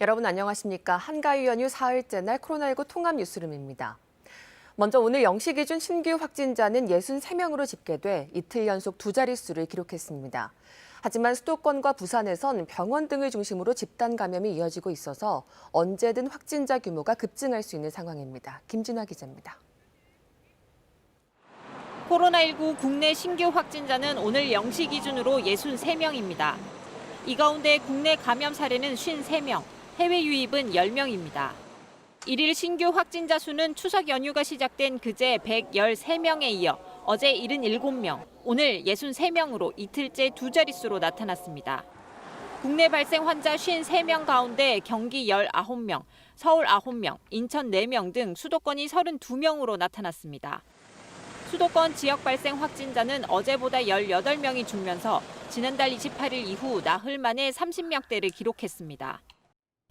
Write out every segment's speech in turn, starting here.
여러분 안녕하십니까? 한가위 연휴 사흘째 날 코로나19 통합 뉴스룸입니다. 먼저 오늘 0시 기준 신규 확진자는 63명으로 집계돼 이틀 연속 두 자릿수를 기록했습니다. 하지만 수도권과 부산에선 병원 등을 중심으로 집단 감염이 이어지고 있어서 언제든 확진자 규모가 급증할 수 있는 상황입니다. 김진화 기자입니다. 코로나19 국내 신규 확진자는 오늘 0시 기준으로 63명입니다. 이 가운데 국내 감염 사례는 53명, 해외 유입은 10명입니다. 1일 신규 확진자 수는 추석 연휴가 시작된 그제 113명에 이어 어제 77명, 오늘 63명으로 이틀째 두 자릿수로 나타났습니다. 국내 발생 환자 53명 가운데 경기 19명, 서울 9명, 인천 4명 등 수도권이 32명으로 나타났습니다. 수도권 지역 발생 확진자는 어제보다 18명이 줄면서 지난달 28일 이후 나흘 만에 30명대를 기록했습니다.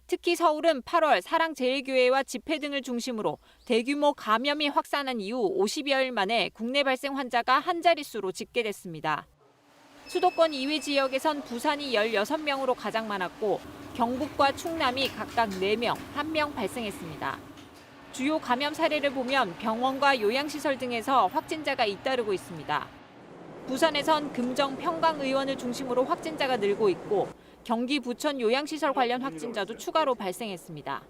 특히 서울은 8월 사랑제일교회와 집회 등을 중심으로 대규모 감염이 확산한 이후 50여일 만에 국내 발생 환자가 한 자릿수로 집계됐습니다. 수도권 이외 지역에선 부산이 16명으로 가장 많았고 경북과 충남이 각각 4명, 1명 발생했습니다. 주요 감염 사례를 보면 병원과 요양시설 등에서 확진자가 잇따르고 있습니다. 부산에선 금정 평강의원을 중심으로 확진자가 늘고 있고 경기 부천 요양시설 관련 확진자도 추가로 발생했습니다.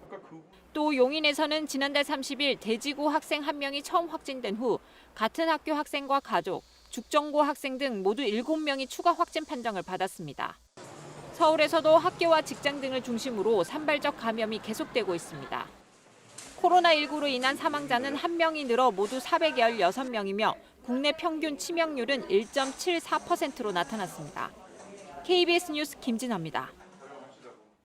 또 용인에서는 지난달 30일 대지고 학생 1명이 처음 확진된 후 같은 학교 학생과 가족, 죽전고 학생 등 모두 7명이 추가 확진 판정을 받았습니다. 서울에서도 학교와 직장 등을 중심으로 산발적 감염이 계속되고 있습니다. 코로나19로 인한 사망자는 1명이 늘어 모두 416명이며 국내 평균 치명률은 1.74%로 나타났습니다. KBS 뉴스 김진아입니다.